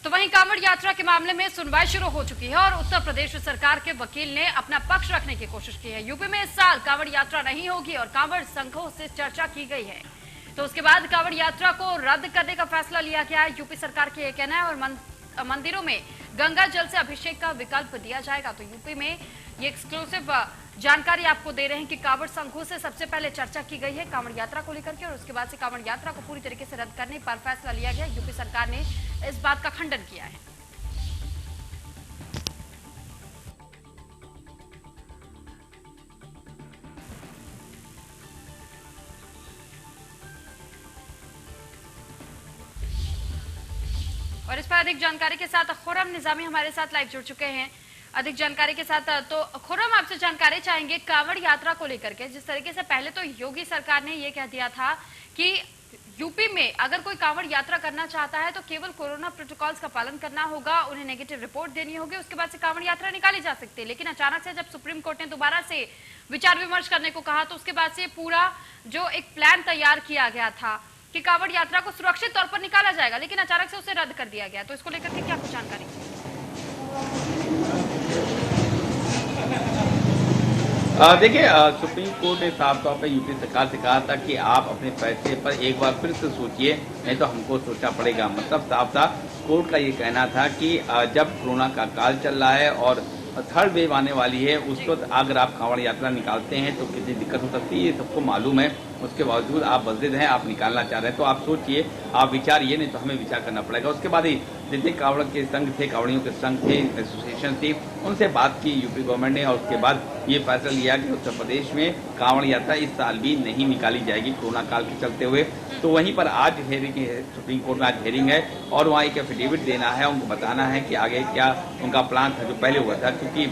तो वहीं कांवड़ यात्रा के मामले में सुनवाई शुरू हो चुकी है और उत्तर प्रदेश सरकार के वकील ने अपना पक्ष रखने की कोशिश की है। यूपी में इस साल कांवड़ यात्रा नहीं होगी और कांवड़ संघों से चर्चा की गई है। तो उसके बाद कांवड़ यात्रा को रद्द करने का फैसला लिया गया है। यूपी सरकार का यह कहना है और मंदिरों में गंगा जल से अभिषेक का विकल्प दिया जाएगा। तो यूपी में ये एक्सक्लूसिव जानकारी आपको दे रहे हैं कि कांवड़ संघों से सबसे पहले चर्चा की गई है कांवड़ यात्रा को लेकर के और उसके बाद से कांवड़ यात्रा को पूरी तरीके से रद्द करने पर फैसला लिया गया। यूपी सरकार ने इस बात का खंडन किया है। और इस पर अधिक जानकारी के साथ खुर्रम निजामी हमारे साथ लाइव जुड़ चुके हैं अधिक जानकारी के साथ। तो खुर्रम, आपसे जानकारी चाहेंगे कांवड़ यात्रा को लेकर के। जिस तरीके से पहले तो योगी सरकार ने यह कह दिया था कि यूपी में अगर कोई कांवड़ यात्रा करना चाहता है तो केवल कोरोना प्रोटोकॉल्स का पालन करना होगा, उन्हें नेगेटिव रिपोर्ट देनी होगी, उसके बाद से कांवड़ यात्रा निकाली जा सकती है। लेकिन अचानक से जब सुप्रीम कोर्ट ने दोबारा से विचार विमर्श करने को कहा तो उसके बाद से पूरा जो एक प्लान तैयार किया गया था कि कांवड़ यात्रा को सुरक्षित तौर पर निकाला जाएगा, लेकिन अचानक से उसे रद्द कर दिया गया। तो इसको लेकर के क्या कुछ जानकारी? देखिए, सुप्रीम कोर्ट ने साफ तौर पर यूपी सरकार से कहा था कि आप अपने फैसले पर एक बार फिर से सोचिए, नहीं तो हमको सोचना पड़ेगा। मतलब साफ साफ कोर्ट का ये कहना था कि जब कोरोना का काल चल रहा है और थर्ड वेव आने वाली है, उस वक्त अगर आप कांवड़ यात्रा निकालते हैं तो कितनी दिक्कत हो सकती है, ये सबको मालूम है। उसके बावजूद आप बज़िद हैं, आप निकालना चाह रहे हैं, तो आप सोचिए, आप विचारिए, नहीं तो हमें विचार करना पड़ेगा। उसके बाद ही जितने कांवड़ के संघ थे, कांवड़ियों के संघ थे, एसोसिएशन थी, उनसे बात की यूपी गवर्नमेंट ने और उसके बाद ये फैसला लिया कि उत्तर प्रदेश में कांवड़ यात्रा इस साल भी नहीं निकाली जाएगी कोरोना काल के चलते हुए। तो वहीं पर आज हेयरिंग है, सुप्रीम कोर्ट में आज हेयरिंग है और वहाँ एक एफिडेविट देना है, उनको बताना है कि आगे क्या उनका प्लान था जो पहले हुआ था, क्योंकि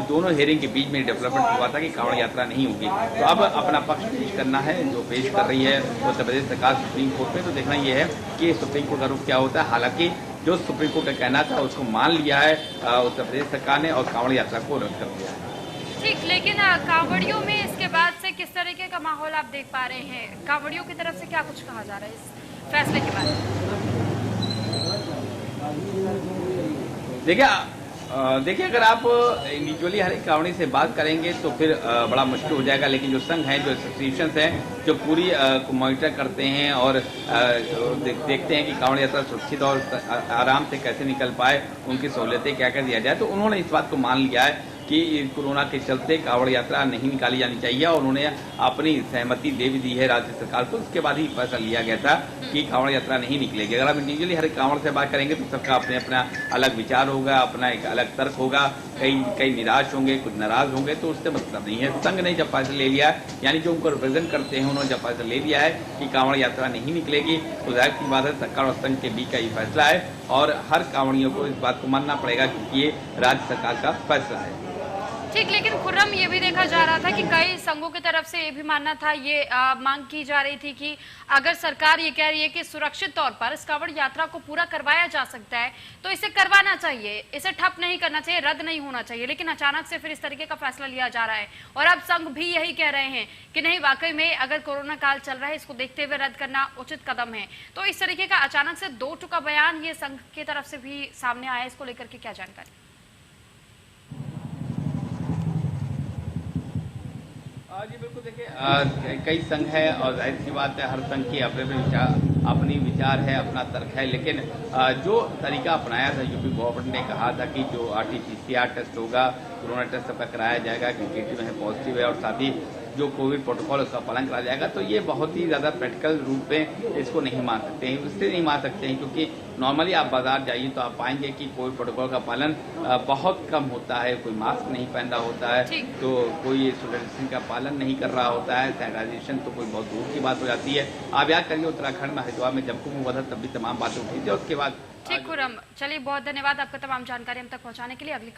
दोनों हेयरिंग के बीच में डेवलपमेंट हुआ था कि कांवड़ यात्रा नहीं होगी। तो अब अपना पक्ष पेश करना है, जो पेश कर रही है उत्तर प्रदेश सरकार सुप्रीम कोर्ट में। तो देखना ये है कि सुप्रीम कोर्ट का रुख क्या होता है। हालांकि जो सुप्रीम कोर्ट का कहना था उसको मान लिया है उत्तर प्रदेश सरकार ने और कांवड़ यात्रा को रद्द कर दिया है। ठीक, लेकिन कांवड़ियों में इसके बाद से किस तरीके का माहौल आप देख पा रहे हैं? कांवड़ियों की तरफ से क्या कुछ कहा जा रहा है इस फैसले के बाद? देखिए, अगर आप इंडिविजुअली हर एक कांवड़ी से बात करेंगे तो फिर बड़ा मुश्किल हो जाएगा। लेकिन जो संघ हैं, जो एसोसिएशन हैं, जो पूरी मॉनिटर करते हैं और देखते हैं कि कांवड़ यात्रा सुरक्षित और आराम से कैसे निकल पाए, उनकी सहूलियतें क्या क्या दिया जाए, तो उन्होंने इस बात को मान लिया है कि कोरोना के चलते कांवड़ यात्रा नहीं निकाली जानी चाहिए और उन्होंने अपनी सहमति दे भी दी है राज्य सरकार को। उसके बाद ही फैसला लिया गया था कि कांवड़ यात्रा नहीं निकलेगी। अगर आप इंडिविजुअली हर एक कांवड़ से बात करेंगे तो सबका अपने अपना अलग विचार होगा, अपना एक अलग तर्क होगा, कई निराश होंगे, कुछ नाराज होंगे, तो उससे मतलब नहीं है। संघ ने जब फैसला ले लिया है, यानी जो उनको रिप्रेजेंट करते हैं, उन्होंने जब फैसला ले लिया है कि कांवड़ यात्रा नहीं निकलेगी, तो जाहिर सी बात है सरकार और संघ के बीच का ये फैसला है और हर कांवड़ियों को इस बात को मानना पड़ेगा क्योंकि ये राज्य सरकार का फैसला है। ठीक, लेकिन खुर्रम, ये भी देखा जा रहा था कि कई संघों की तरफ से ये भी मानना था, ये मांग की जा रही थी कि अगर सरकार ये कह रही है कि सुरक्षित तौर पर इस कांवड़ यात्रा को पूरा करवाया जा सकता है तो इसे करवाना चाहिए, इसे ठप नहीं करना चाहिए, रद्द नहीं होना चाहिए। लेकिन अचानक से फिर इस तरीके का फैसला लिया जा रहा है और अब संघ भी यही कह रहे हैं कि नहीं, वाकई में अगर कोरोना काल चल रहा है, इसको देखते हुए रद्द करना उचित कदम है। तो इस तरीके का अचानक से दो टुका बयान ये संघ की तरफ से भी सामने आया, इसको लेकर के क्या जानकारी? जी बिल्कुल, देखिए कई संघ है और जाहिर सी बात है हर संघ की अपनी विचार है, अपना तर्क है। लेकिन जो तरीका अपनाया था यूपी गवर्नमेंट ने कहा था कि जो RT-PCR टेस्ट होगा, कोरोना टेस्ट सबका कराया जाएगा, नेगेटिव है, पॉजिटिव है और साथ ही जो कोविड प्रोटोकॉल उसका पालन कराया जाएगा, तो ये बहुत ही ज़्यादा प्रैक्टिकल रूप में इसको नहीं मान सकते हैं। इसलिए नहीं मान सकते हैं क्योंकि नॉर्मली आप बाजार जाइए तो आप पाएंगे कि कोविड प्रोटोकॉल का पालन बहुत कम होता है। कोई मास्क नहीं पहन रहा होता है, तो कोई सोशल डिस्टेंसिंग का पालन नहीं कर रहा होता है, सैनिटाइजेशन तो कोई बहुत दूर की बात हो जाती है। आप याद करिए उत्तराखंड में हरिद्वार में जब कुंभ हुआ था तब भी तमाम बातें उठी थी। उसके बाद ठीक खुर्रम, चलिए बहुत धन्यवाद आपका तमाम जानकारी हम तक पहुँचाने के लिए। अगली